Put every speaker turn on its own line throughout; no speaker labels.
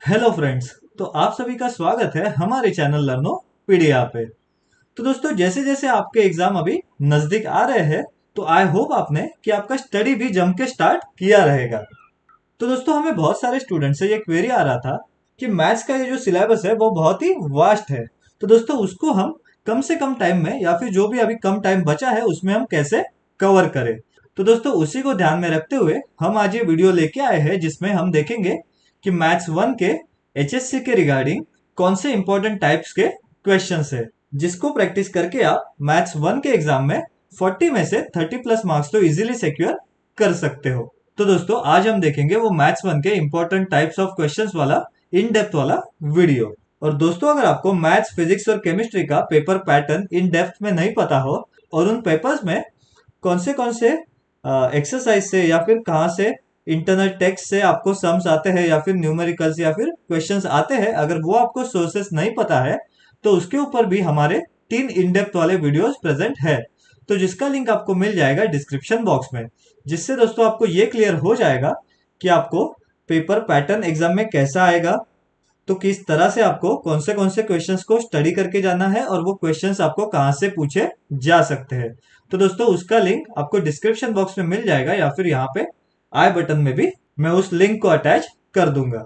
Hello friends. तो आप सभी का स्वागत है हमारे चैनल लर्नो पीडिया पे। तो दोस्तों, जैसे जैसे आपके एग्जाम अभी नजदीक आ रहे हैं, तो आई होप आपने कि आपका स्टडी भी जम के स्टार्ट किया रहेगा। तो दोस्तों, हमें बहुत सारे स्टूडेंट से ये क्वेरी आ रहा था कि मैथ्स का ये जो सिलेबस है वो बहुत ही वास्ट है। तो दोस्तों, उसको हम कम से कम टाइम में या फिर जो भी अभी कम टाइम बचा है उसमें हम कैसे कवर करें। तो दोस्तों, उसी को ध्यान में रखते हुए हम आज ये वीडियो लेके आए हैं जिसमें हम देखेंगे कि मैथ्स 1 के एचएससी के रिगार्डिंग कौन से इंपॉर्टेंट टाइप्स के क्वेश्चंस है, जिसको प्रैक्टिस करके आप मैथ्स 1 के एग्जाम में 40 में से 30 प्लस मार्क्स तो इजीली सिक्योर कर सकते हो। तो दोस्तों, आज हम देखेंगे वो मैथ्स 1 के इंपॉर्टेंट टाइप्स ऑफ क्वेश्चंस वाला इन डेप्थ वाला वीडियो। और दोस्तों, अगर आपको मैथ्स, फिजिक्स और केमिस्ट्री का पेपर पैटर्न इन डेप्थ में नहीं पता हो और उन पेपर्स में कौन से एक्सरसाइज से या फिर कहाँ से इंटरनल टेक्स्ट से आपको सम्स आते हैं या फिर न्यूमेरिकल्स या फिर क्वेश्चंस आते हैं, अगर वो आपको सोर्सेस नहीं पता है तो उसके ऊपर भी हमारे 3 इन डेप्थ वाले वीडियोस प्रेजेंट है। तो जिसका लिंक आपको मिल जाएगा डिस्क्रिप्शन बॉक्स में, जिससे दोस्तों आपको ये क्लियर हो जाएगा कि आपको पेपर पैटर्न एग्जाम में कैसा आएगा, तो किस तरह से आपको कौन से क्वेश्चंस को स्टडी करके जाना है और वो क्वेश्चंस आपको कहाँ से पूछे जा सकते हैं। तो दोस्तों, उसका लिंक आपको डिस्क्रिप्शन बॉक्स में मिल जाएगा या फिर यहाँ पे आई बटन में भी मैं उस लिंक को अटैच कर दूंगा।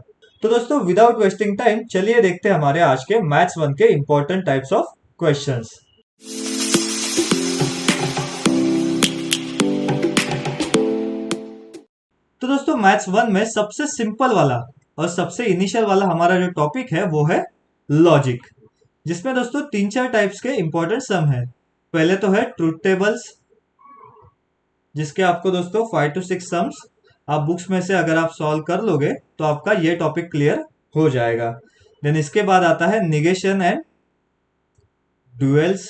तो दोस्तों, विदाउट वेस्टिंग टाइम चलिए देखते हैं हमारे आज के मैथ्स 1 के इंपॉर्टेंट टाइप्स ऑफ क्वेश्चंस। तो दोस्तों, मैथ्स 1 में सबसे सिंपल वाला और सबसे इनिशियल वाला हमारा जो टॉपिक है वो है लॉजिक, जिसमें दोस्तों 3-4 टाइप्स के इंपॉर्टेंट सम है। पहले तो है ट्रूथ टेबल्स, जिसके आपको दोस्तों 5 to 6 सम्स आप बुक्स में से अगर आप सॉल्व कर लोगे तो आपका ये टॉपिक क्लियर हो जाएगा। देन इसके बाद आता है निगेशन एंड ड्यूएल्स,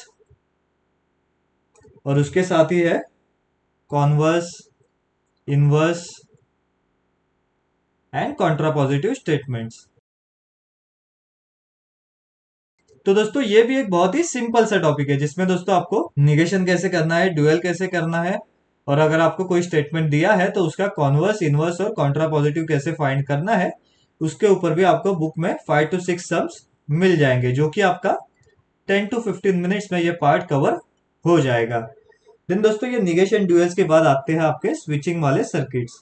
और उसके साथ ही है converse, inverse and contrapositive statements. तो दोस्तों, ये भी एक बहुत ही सिंपल सा टॉपिक है जिसमें दोस्तों आपको निगेशन कैसे करना है, ड्यूएल कैसे करना है, और अगर आपको कोई स्टेटमेंट दिया है तो उसका कॉन्वर्स, इनवर्स और कॉन्ट्रापॉजिटिव कैसे फाइंड करना है, उसके ऊपर भी आपको बुक में 5 to 6 सम्स मिल जाएंगे, जो कि आपका 10 to 15 मिनट्स में ये पार्ट कवर हो जाएगा। देन दोस्तों, ये निगेशन ड्यूएल्स के बाद आते हैं आपके स्विचिंग वाले सर्किट्स।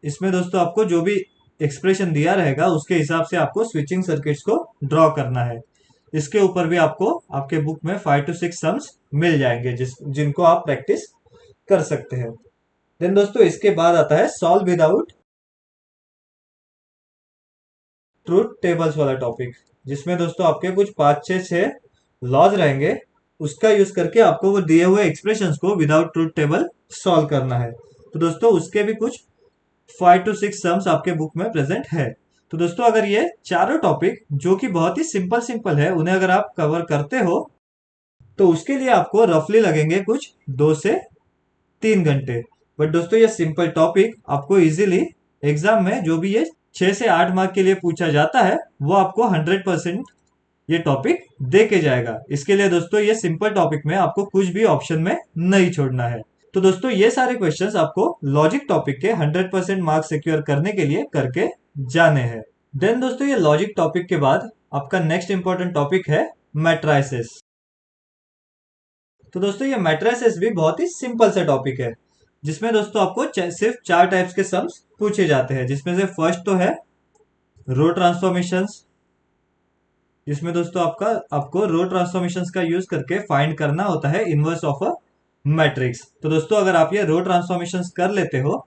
इसमें दोस्तों आपको जो भी एक्सप्रेशन दिया रहेगा उसके हिसाब से आपको स्विचिंग सर्किट्स को ड्रॉ करना है। इसके ऊपर भी आपको आपके बुक में 5 to 6 सम्स मिल जाएंगे जिनको आप प्रैक्टिस कर सकते हैं। देन दोस्तों, इसके बाद आता है सॉल्व विदाउट ट्रूथ टेबल्स वाला टॉपिक, जिसमें दोस्तों आपके कुछ 5-6 लॉज रहेंगे, उसका यूज करके आपको वो दिए हुए एक्सप्रेशंस को विदाउट ट्रूथ टेबल सॉल्व करना है। तो दोस्तों, उसके भी कुछ 5 to 6 सम्स आपके बुक में प्रेजेंट है। तो दोस्तों, अगर ये चारों टॉपिक जो कि बहुत ही सिंपल सिंपल है उन्हें अगर आप कवर करते हो तो उसके लिए आपको रफली लगेंगे कुछ 2 से 3 घंटे। बट दोस्तों, ये सिंपल टॉपिक आपको इजीली एग्जाम में जो भी ये 6 से 8 मार्क के लिए पूछा जाता है वो आपको 100% ये टॉपिक दे के जाएगा। इसके लिए दोस्तों, ये सिंपल टॉपिक में आपको कुछ भी ऑप्शन में नहीं छोड़ना है। तो दोस्तों, ये सारे क्वेश्चंस आपको लॉजिक टॉपिक के 100% मार्क्स सिक्योर करने के लिए करके जाने हैं। देन दोस्तों, ये लॉजिक टॉपिक के बाद आपका नेक्स्ट इंपॉर्टेंट टॉपिक है मैट्राइसेस। तो दोस्तों, ये मैट्राइसेस भी बहुत ही सिंपल सा टॉपिक है, जिसमें दोस्तों आपको सिर्फ 4 टाइप्स के सम्स पूछे जाते हैं, जिसमें से फर्स्ट तो है रो ट्रांसफॉर्मेशंस। इसमें दोस्तों आपको रो ट्रांसफॉर्मेशंस का यूज करके फाइंड करना होता है इनवर्स ऑफ अ मैट्रिक्स। तो दोस्तों, अगर आप ये रो ट्रांसफॉर्मेशंस कर लेते हो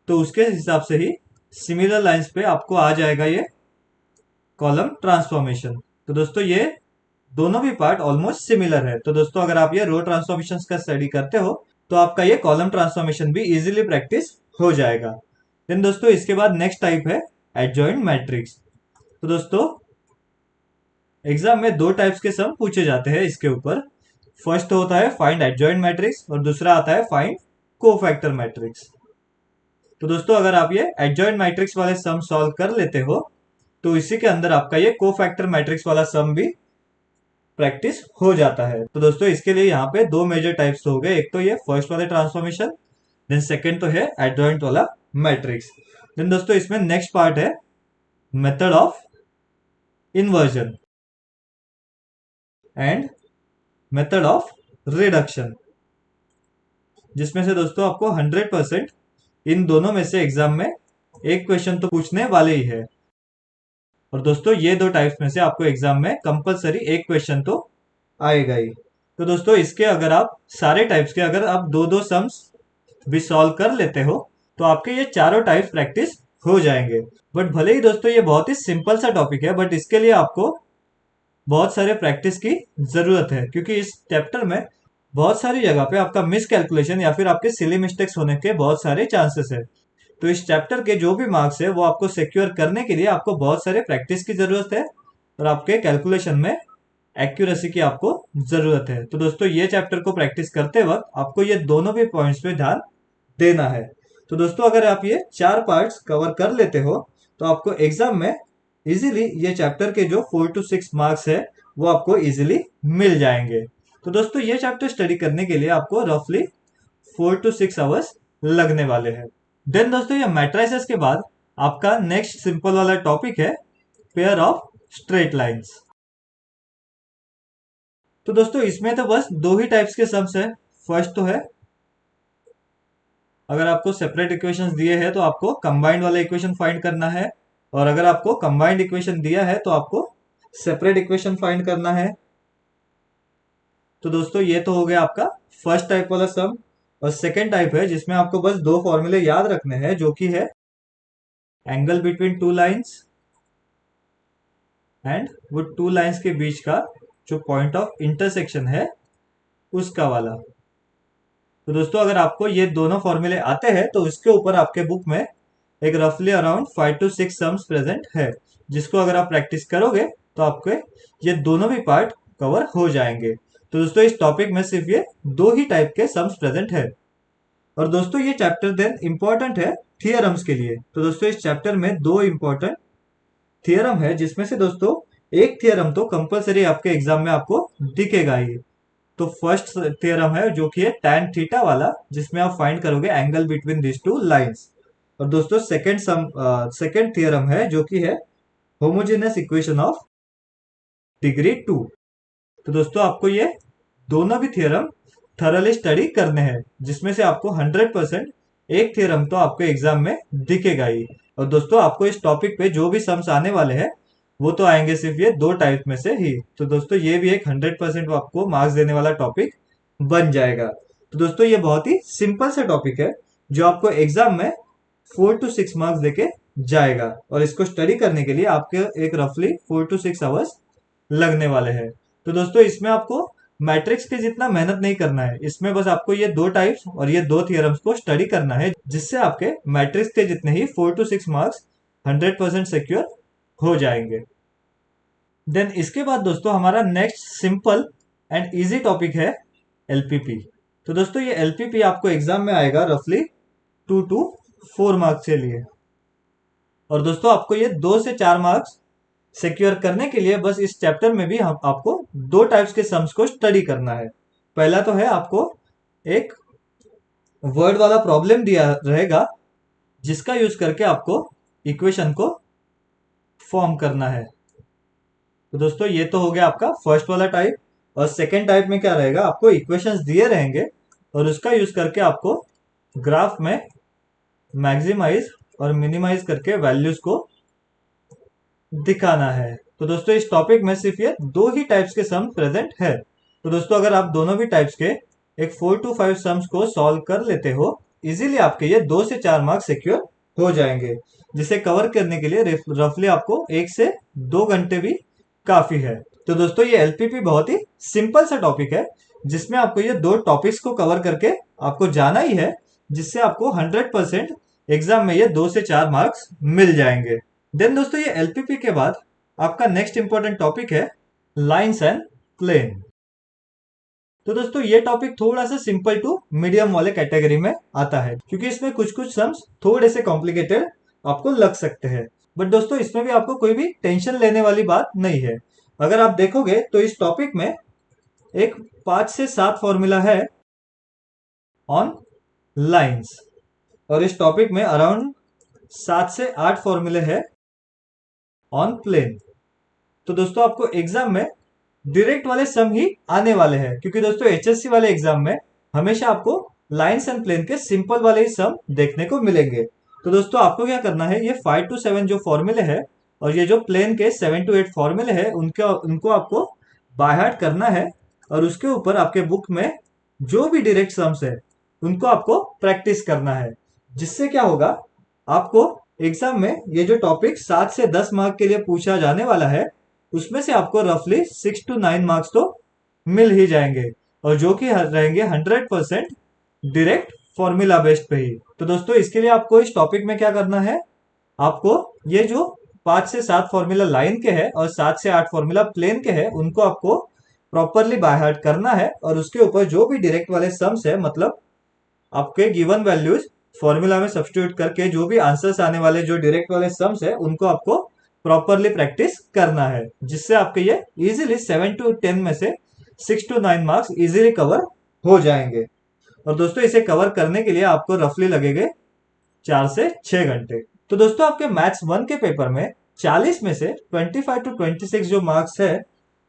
तो उसके हिसाब से ही सिमिलर लाइंस पे आपको आ जाएगा ये कॉलम ट्रांसफॉर्मेशन। तो दोस्तों, ये दोनों भी पार्ट ऑलमोस्ट सिमिलर है। तो दोस्तों, अगर आप ये रो ट्रांसफॉर्मेशंस का स्टडी करते हो तो आपका ये कॉलम ट्रांसफॉर्मेशन भी इजीली प्रैक्टिस हो जाएगा। देन दोस्तों, इसके बाद नेक्स्ट टाइप है एडजॉइंट मैट्रिक्स। तो दोस्तों, एग्जाम में 2 टाइप्स के सम पूछे जाते हैं इसके ऊपर। फर्स्ट होता है फाइंड एडजॉइंट मैट्रिक्स और दूसरा आता है फाइंड कोफैक्टर मैट्रिक्स। तो दोस्तों, अगर आप ये एडजॉइंट मैट्रिक्स वाले सम सॉल्व कर लेते हो तो इसी के अंदर आपका ये कोफैक्टर मैट्रिक्स वाला सम भी प्रैक्टिस हो जाता है। तो दोस्तों, इसके लिए यहाँ पे 2 मेजर टाइप्स हो गए, एक तो ये फर्स्ट वाले ट्रांसफॉर्मेशन, देन सेकंड तो है एडजॉइंट वाला मैट्रिक्स। देन दोस्तों, इसमें नेक्स्ट पार्ट है method of inversion and method of reduction, जिसमें से दोस्तों आपको 100% इन दोनों में से एग्जाम में एक क्वेश्चन तो पूछने वाले ही है। और दोस्तों ये दो टाइप्स में से आपको एग्जाम में कंपलसरी एक क्वेश्चन तो आएगा ही। तो दोस्तों इसके अगर आप सारे टाइप्स के अगर आप दो दो सम्स भी सॉल्व कर लेते हो तो आपके ये चारों टाइप्स प्रैक्टिस हो जाएंगे। बट भले ही दोस्तों ये बहुत ही सिंपल सा टॉपिक है, बट इसके लिए आपको बहुत सारे प्रैक्टिस की जरूरत है, क्योंकि इस चैप्टर में बहुत सारी जगह पे आपका मिस कैलकुलेशन या फिर आपके सिली मिस्टेक्स होने के बहुत सारे चांसेस है। तो इस चैप्टर के जो भी मार्क्स है वो आपको सिक्योर करने के लिए आपको बहुत सारे प्रैक्टिस की जरूरत है और आपके कैलकुलेशन में एक्यूरेसी की आपको जरूरत है। तो दोस्तों ये चैप्टर को प्रैक्टिस करते वक्त आपको ये दोनों भी पॉइंट्स पे ध्यान देना है। तो दोस्तों अगर आप ये चार पार्ट्स कवर कर लेते हो तो आपको एग्जाम में इजीली ये चैप्टर के जो 4 to 6 मार्क्स है वो आपको इजीली मिल जाएंगे। तो दोस्तों ये चैप्टर स्टडी करने के लिए आपको रफली 4 to 6 आवर्स लगने वाले हैं। देन दोस्तों ये मैट्राइसेस के बाद आपका नेक्स्ट सिंपल वाला टॉपिक है पेयर ऑफ स्ट्रेट लाइंस। तो दोस्तों इसमें तो बस दो ही टाइप्स के सम्स है। फर्स्ट तो है अगर आपको सेपरेट इक्वेशंस दिए हैं तो आपको कंबाइंड वाला इक्वेशन फाइंड करना है, और अगर आपको कंबाइंड इक्वेशन दिया है तो आपको सेपरेट इक्वेशन फाइंड करना है। तो दोस्तों ये तो हो गया आपका फर्स्ट टाइप वाला सम। और सेकेंड टाइप है जिसमें आपको बस दो फॉर्मूले याद रखने हैं, जो कि है angle between two lines and वो टू लाइंस के बीच का जो पॉइंट ऑफ इंटरसेक्शन है उसका वाला। तो दोस्तों अगर आपको ये दोनों फॉर्मूले आते हैं तो उसके ऊपर आपके बुक में एक रफली अराउंड 5 to 6 सम्स प्रेजेंट है, जिसको अगर आप प्रैक्टिस करोगे तो आपके ये दोनों भी पार्ट कवर हो जाएंगे। तो दोस्तों इस टॉपिक में सिर्फ ये दो ही टाइप के सम्स प्रेजेंट है। और दोस्तों ये चैप्टर देन इंपॉर्टेंट है थियरम्स के लिए। तो दोस्तों इस चैप्टर में दो इंपॉर्टेंट थियरम है, जिसमें से दोस्तों एक थियरम तो कंपलसरी आपके एग्जाम में आपको दिखेगा ही। तो फर्स्ट थियरम है जो कि है tan थीटा वाला, जिसमें आप फाइंड करोगे angle between this two lines. और दोस्तों सेकंड थियरम है जो कि है होमोजेनस इक्वेशन ऑफ डिग्री 2। तो दोस्तों आपको ये दोनों भी थियरम थरली स्टडी करने हैं, जिसमें से आपको 100% एक थियरम तो आपको एग्जाम में दिखेगा ही। और दोस्तों आपको इस टॉपिक पे जो भी सम्स आने वाले हैं वो तो आएंगे सिर्फ ये दो टाइप में से ही। तो दोस्तों ये भी एक 100% आपको मार्क्स देने वाला टॉपिक बन जाएगा। तो दोस्तों ये बहुत ही सिंपल सा टॉपिक है जो आपको एग्जाम में 4 to 6 मार्क्स देके जाएगा, और इसको स्टडी करने के लिए आपके एक रफली 4 to 6 आवर्स लगने वाले हैं। तो दोस्तों इसमें आपको मैट्रिक्स के जितना मेहनत नहीं करना है, इसमें बस आपको ये दो टाइप्स और ये दो थियरम्स को स्टडी करना है, जिससे आपके मैट्रिक्स के जितने ही 4 to 6 मार्क्स 100% सिक्योर हो जाएंगे। देन इसके बाद दोस्तों हमारा next simple and easy topic है एलपीपी। तो दोस्तों ये एलपीपी आपको एग्जाम में आएगा रफली 2 to 4 मार्क्स के लिए। और दोस्तों आपको ये 2 से 4 मार्क्स सिक्योर करने के लिए बस इस चैप्टर में भी हम आपको दो टाइप्स के सम्स को स्टडी करना है। पहला तो है आपको एक वर्ड वाला प्रॉब्लम दिया रहेगा, जिसका यूज करके आपको इक्वेशन को फॉर्म करना है। तो दोस्तों ये तो हो गया आपका फर्स्ट वाला टाइप। और सेकेंड टाइप में क्या रहेगा, आपको इक्वेशंस दिए रहेंगे और उसका यूज करके आपको ग्राफ में मैक्सिमाइज और मिनिमाइज करके वैल्यूज को दिखाना है। तो दोस्तों इस टॉपिक में सिर्फ ये दो ही टाइप्स के सम प्रेजेंट है। तो दोस्तों अगर आप दोनों भी टाइप्स के एक 4 to 5 सम्स को सॉल्व कर लेते हो, इजीली आपके ये 2 से 4 मार्क्स सिक्योर हो जाएंगे, जिसे कवर करने के लिए रफली आपको 1 से 2 घंटे भी काफी है। तो दोस्तों ये एलपीपी बहुत ही सिंपल सा टॉपिक है, जिसमें आपको ये दो टॉपिक्स को कवर करके आपको जाना ही है, जिससे आपको 100% एग्जाम में ये 2 से 4 मार्क्स मिल जाएंगे। देन दोस्तों ये एलपीपी के बाद आपका नेक्स्ट इंपॉर्टेंट टॉपिक है लाइंस एंड प्लेन। तो दोस्तों ये टॉपिक थोड़ा सा सिंपल टू मीडियम वाले कैटेगरी में आता है, क्योंकि इसमें कुछ कुछ सम्स थोड़े से कॉम्प्लिकेटेड आपको लग सकते हैं। बट दोस्तों इसमें भी आपको कोई भी टेंशन लेने वाली बात नहीं है। अगर आप देखोगे तो इस टॉपिक में एक 5 से 7 फॉर्मूला है ऑन लाइंस, और इस टॉपिक में अराउंड 7 से 8 फॉर्मूले है ऑन प्लेन। तो दोस्तों आपको एग्जाम में डायरेक्ट वाले सम ही आने वाले हैं, क्योंकि दोस्तों एचएससी वाले एग्जाम में हमेशा आपको लाइन्स एंड प्लेन के सिंपल वाले ही सम देखने को मिलेंगे। तो दोस्तों आपको क्या करना है, ये 5 to 7 जो फॉर्मूले है और ये जो प्लेन के 7 to 8 फॉर्मूले है उनको आपको बाय हार्ट करना है, और उसके ऊपर आपके बुक में जो भी डायरेक्ट सम्स है उनको आपको प्रैक्टिस करना है। जिससे क्या होगा, आपको एग्जाम में ये जो टॉपिक 7 से 10 मार्क के लिए पूछा जाने वाला है उसमें से आपको रफली 6 to 9 मार्क्स तो मिल ही जाएंगे, और जो कि रहेंगे 100% डायरेक्ट फॉर्मूला बेस्ड पे ही। तो दोस्तों इसके लिए आपको इस टॉपिक में क्या करना है, आपको ये जो 5 से 7 फॉर्मूला लाइन के हैं और 7 से 8 फॉर्मूला प्लेन के हैं उनको आपको प्रॉपरली बाय हार्ट करना है, और उसके ऊपर जो भी डायरेक्ट वाले सम्स है, मतलब आपके गिवन वैल्यूज फॉर्मूला में सब्स्टिट्यूट करके जो भी आंसर्स आने वाले जो डायरेक्ट वाले सम्स है उनको आपको प्रॉपरली प्रैक्टिस करना है, जिससे आपके ये इजीली 7 to 10 में से 6 to 9 मार्क्स इजीली कवर हो जाएंगे। और दोस्तों इसे कवर करने के लिए आपको रफली लगेंगे 4 से 6 घंटे। तो दोस्तों आपके मैथ्स 1 के पेपर में 40 में से 25 to 26 जो मार्क्स है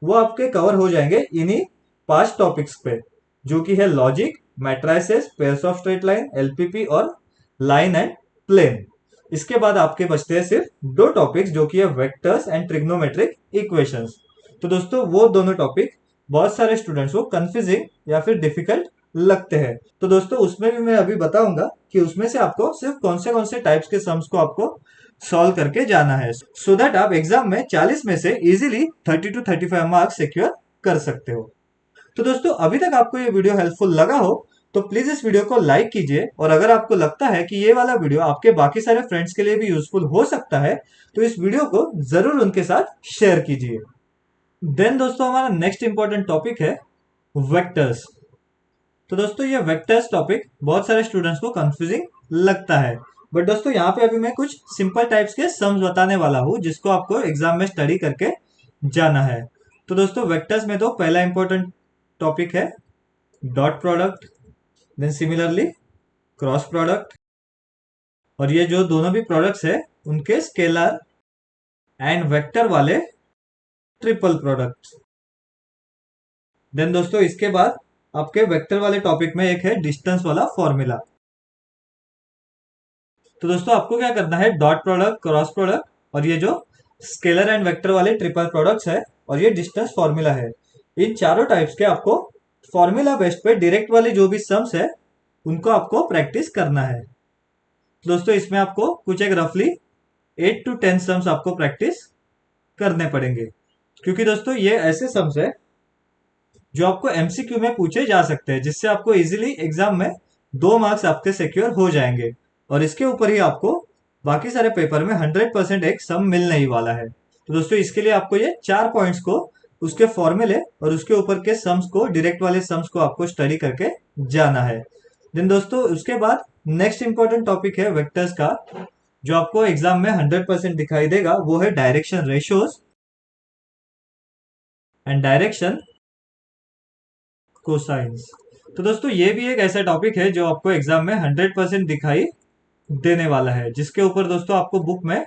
वो आपके कवर हो जाएंगे इन्हीं 5 टॉपिक्स पे, जो कि है logic, matrices, pairs of straight line, LPP और लाइन एंड प्लेन। इसके बाद आपके बचते हैं सिर्फ 2 टॉपिक्स, जो कि है वेक्टर्स एंड ट्रिग्नोमेट्रिक इक्वेशंस। तो दोस्तों वो दोनों टॉपिक बहुत सारे स्टूडेंट्स को कंफ्यूजिंग या फिर डिफिकल्ट लगते हैं। तो दोस्तों उसमें भी मैं अभी बताऊंगा कि उसमें से आपको सिर्फ कौन से टाइप्स के सम्स को आपको सॉल्व करके जाना है, सो दैट आप एग्जाम में 40 में से इजीली 30 to 35 मार्क्स सिक्योर कर सकते हो। तो दोस्तों अभी तक आपको ये वीडियो हेल्पफुल लगा हो तो प्लीज इस वीडियो को लाइक कीजिए, और अगर आपको लगता है कि ये वाला वीडियो आपके बाकी सारे फ्रेंड्स के लिए भी यूजफुल हो सकता है तो इस वीडियो को जरूर उनके साथ शेयर कीजिए। देन दोस्तों हमारा नेक्स्ट इंपॉर्टेंट टॉपिक है वेक्टर्स। तो दोस्तों ये वेक्टर्स टॉपिक बहुत सारे स्टूडेंट्स को कंफ्यूजिंग लगता है, बट दोस्तों यहाँ पे अभी मैं कुछ सिंपल टाइप्स के सम्स बताने वाला हूँ जिसको आपको एग्जाम में स्टडी करके जाना है। तो दोस्तों वेक्टर्स में तो पहला इंपॉर्टेंट टॉपिक है dot product, then similarly cross product, और ये जो दोनों भी प्रोडक्ट्स है उनके स्केलर एंड वेक्टर वाले ट्रिपल प्रोडक्ट। देन दोस्तों इसके बाद आपके वेक्टर वाले टॉपिक में एक है डिस्टेंस वाला फॉर्मूला। तो दोस्तों आपको क्या करना है, डॉट प्रोडक्ट, क्रॉस प्रोडक्ट और ये जो स्केलर एंड वेक्टर वाले ट्रिपल प्रोडक्ट्स है और ये डिस्टेंस फॉर्मूला है, इन चारों टाइप्स के आपको फॉर्मूला बेस्ड पे डायरेक्ट वाले जो भी सम्स है उनको आपको प्रैक्टिस करना है। तो दोस्तों इसमें आपको कुछ एक रफली 8 to 10 सम्स आपको प्रैक्टिस करने पड़ेंगे, क्योंकि दोस्तों ये ऐसे सम्स है जो आपको एमसीक्यू में पूछे जा सकते हैं, जिससे आपको इजीली एग्जाम में 2 मार्क्स आपके सिक्योर हो जाएंगे, और इसके ऊपर ही आपको बाकी सारे पेपर में 100% एक सम मिलने ही वाला है। तो दोस्तों इसके लिए आपको ये 4 पॉइंट्स को, उसके फॉर्मूले और उसके ऊपर के सम्स को, डायरेक्ट वाले सम्स को आपको स्टडी करके जाना है। देन दोस्तों उसके बाद नेक्स्ट इंपॉर्टेंट टॉपिक है वेक्टर्स का, जो आपको एग्जाम में 100% दिखाई देगा, वो है direction ratios and direction cosines. तो दोस्तों ये भी एक ऐसा टॉपिक है जो आपको एग्जाम में 100% दिखाई देने वाला है, जिसके ऊपर दोस्तों आपको बुक में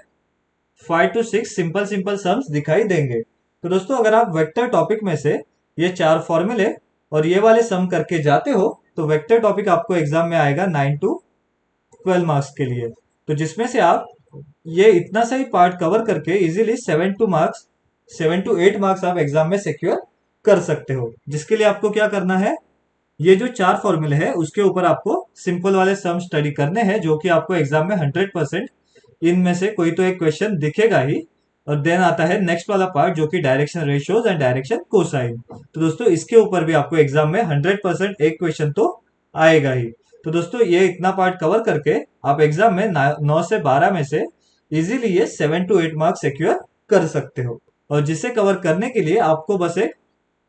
5 to 6 सिंपल सिंपल सम्स दिखाई देंगे। तो दोस्तों अगर आप वेक्टर टॉपिक में से ये 4 फॉर्मूले और ये वाले सम करके जाते हो तो वेक्टर टॉपिक आपको एग्जाम में आएगा 9 to 12 मार्क्स के लिए। तो जिसमें से आप ये इतना सही पार्ट कवर करके इजीली 7 to 8 मार्क्स आप एग्जाम में सिक्योर कर सकते हो। जिसके लिए आपको क्या करना है, ये जो 4 फॉर्मूले है उसके ऊपर आपको सिंपल वाले सम स्टडी करने हैं, जो कि आपको एग्जाम में 100% इनमें से कोई तो एक क्वेश्चन दिखेगा ही। और देन आता है नेक्स्ट वाला पार्ट, जो कि direction ratios and direction cosine. तो दोस्तों इसके ऊपर भी आपको एग्जाम में 100% एक क्वेश्चन तो आएगा ही। तो दोस्तों ये इतना पार्ट कवर करके आप एग्जाम में 9 से 12 में से इजीली ये 7 to 8 मार्क्स सिक्योर कर सकते हो, और जिसे कवर करने के लिए आपको बस एक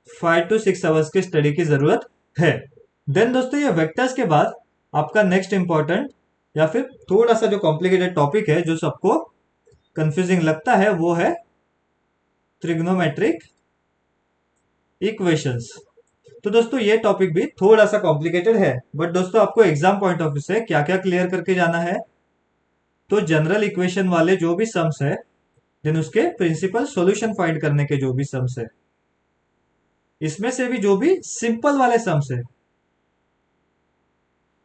5 to 6 आवर्स की स्टडी की जरूरत है। देन दोस्तों ये वेक्टर्स के बाद आपका नेक्स्ट इंपॉर्टेंट या फिर थोड़ा सा जो कॉम्प्लिकेटेड टॉपिक है, जो सबको कंफ्यूजिंग लगता है, वो है ट्रिग्नोमेट्रिक इक्वेशंस। तो दोस्तों ये टॉपिक भी थोड़ा सा कॉम्प्लिकेटेड है, बट दोस्तों आपको एग्जाम पॉइंट ऑफ व्यू से क्या क्या क्लियर करके जाना है, तो जनरल इक्वेशन वाले जो भी सम्स है देन उसके प्रिंसिपल सॉल्यूशन फाइंड करने के जो भी सम्स है, इसमें से भी जो भी सिंपल वाले सम्स है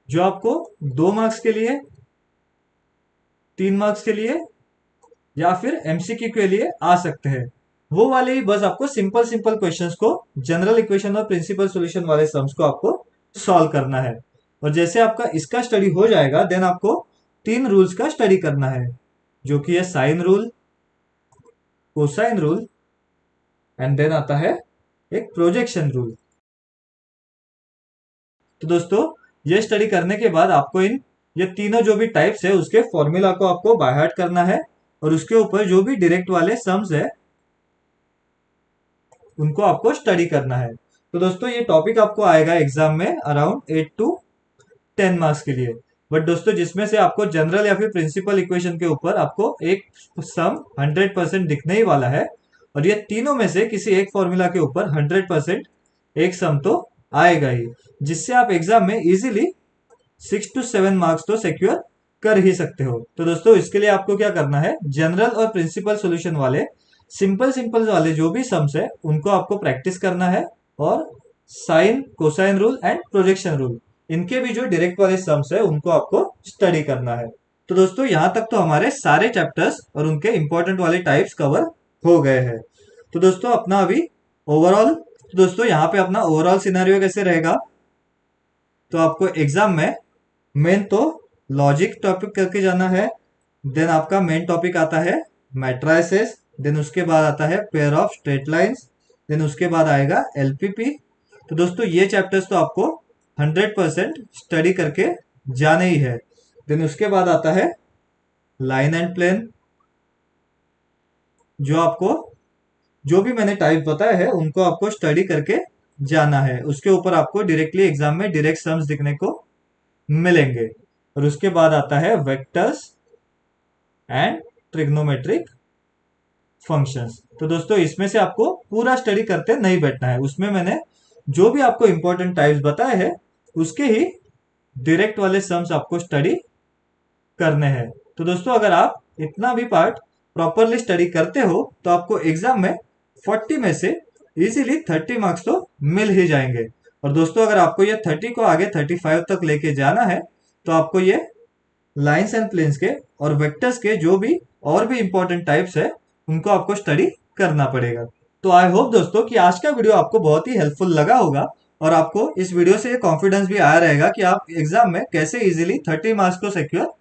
जो आपको 2 मार्क्स के लिए, 3 मार्क्स के लिए या फिर एमसीक्यू के लिए आ सकते हैं, वो वाले ही बस आपको सिंपल सिंपल क्वेश्चंस को, जनरल इक्वेशन और प्रिंसिपल सॉल्यूशन वाले सम्स को आपको सॉल्व करना है। और जैसे आपका इसका स्टडी हो जाएगा, देन आपको 3 रूल्स का स्टडी करना है, जो कि है sine rule, cosine rule and then आता है एक प्रोजेक्शन रूल। तो दोस्तों ये स्टडी करने के बाद आपको ये तीनों जो भी टाइप्स है उसके फॉर्मूला को आपको बाय हार्ट करना है, और उसके ऊपर जो भी डायरेक्ट वाले सम्स है उनको आपको स्टडी करना है। तो दोस्तों ये टॉपिक आपको आएगा एग्जाम में अराउंड 8 to 10 मार्क्स के लिए। बट दोस्तों जिसमें से आपको जनरल या फिर प्रिंसिपल इक्वेशन के ऊपर आपको एक सम 100% दिखने ही वाला है, और ये तीनों में से किसी एक फॉर्मूला के ऊपर 100% एक सम तो आएगा ही, जिससे आप एग्जाम में इजीली 6 to 7 मार्क्स तो सिक्योर कर ही सकते हो। तो दोस्तों इसके लिए आपको क्या करना है, जनरल और प्रिंसिपल सॉल्यूशन वाले सिंपल सिंपल वाले जो भी सम्स है उनको आपको प्रैक्टिस करना है, और sine, cosine rule and projection rule, इनके भी जो डायरेक्ट वाले सम्स है उनको आपको स्टडी करना है। तो दोस्तों यहां तक तो हमारे सारे चैप्टर्स और उनके इंपॉर्टेंट वाले टाइप्स कवर हो गए हैं। तो दोस्तों अपना अभी ओवरऑल, तो दोस्तों यहाँ पे अपना ओवरऑल सिनेरियो कैसे रहेगा, तो आपको एग्जाम में मेन तो लॉजिक टॉपिक करके जाना है, देन आपका मेन टॉपिक आता है मैट्राइसेस, देन उसके बाद आता है pair of straight lines, then उसके बाद आएगा एलपीपी। तो दोस्तों ये चैप्टर्स तो आपको 100% स्टडी करके जाने ही है। देन उसके बाद आता है लाइन एंड प्लेन, जो आपको जो भी मैंने टाइप बताया है उनको आपको स्टडी करके जाना है, उसके ऊपर आपको डायरेक्टली एग्जाम में डायरेक्ट सम्स दिखने को मिलेंगे। और उसके बाद आता है वेक्टर्स एंड ट्रिग्नोमेट्रिक फंक्शंस। तो दोस्तों इसमें से आपको पूरा स्टडी करते नहीं बैठना है, उसमें मैंने जो भी आपको इंपॉर्टेंट टाइप्स बताए हैं उसके ही डायरेक्ट वाले सम्स आपको स्टडी करने हैं। तो दोस्तों अगर आप इतना भी पार्ट प्रॉपरली स्टडी करते हो तो आपको एग्जाम में 40 में से इजीली 30 मार्क्स तो मिल ही जाएंगे। और दोस्तों अगर आपको ये 30 को आगे 35 तक लेके जाना है तो आपको ये लाइंस एंड प्लेन्स के और वेक्टर्स के जो भी और भी इंपॉर्टेंट टाइप्स है उनको आपको स्टडी करना पड़ेगा। तो आई होप दोस्तों कि आज का वीडियो आपको बहुत ही हेल्पफुल लगा होगा, और आपको इस वीडियो से कॉन्फिडेंस भी आया रहेगा कि आप एग्जाम में कैसे इजीली 30 मार्क्स को सिक्योर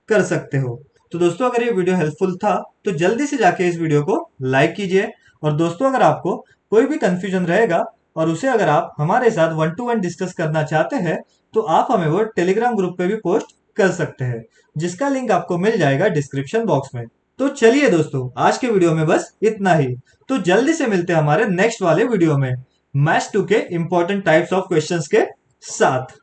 कर सकते हो। तो दोस्तों अगर ये वीडियो हेल्पफुल था तो जल्दी से जाके इस वीडियो को लाइक कीजिए, और दोस्तों अगर आपको कोई भी कंफ्यूजन रहेगा और उसे अगर आप हमारे साथ 1 to 1 डिस्कस करना चाहते हैं तो आप हमें वो टेलीग्राम ग्रुप पे भी पोस्ट कर सकते हैं, जिसका लिंक आपको मिल जाएगा डिस्क्रिप्शन बॉक्स में। तो चलिए दोस्तों आज के वीडियो में बस इतना ही, तो जल्दी से मिलते हैं हमारे नेक्स्ट वाले वीडियो में मैथ्स 2 के इंपॉर्टेंट टाइप्स ऑफ क्वेश्चंस के साथ।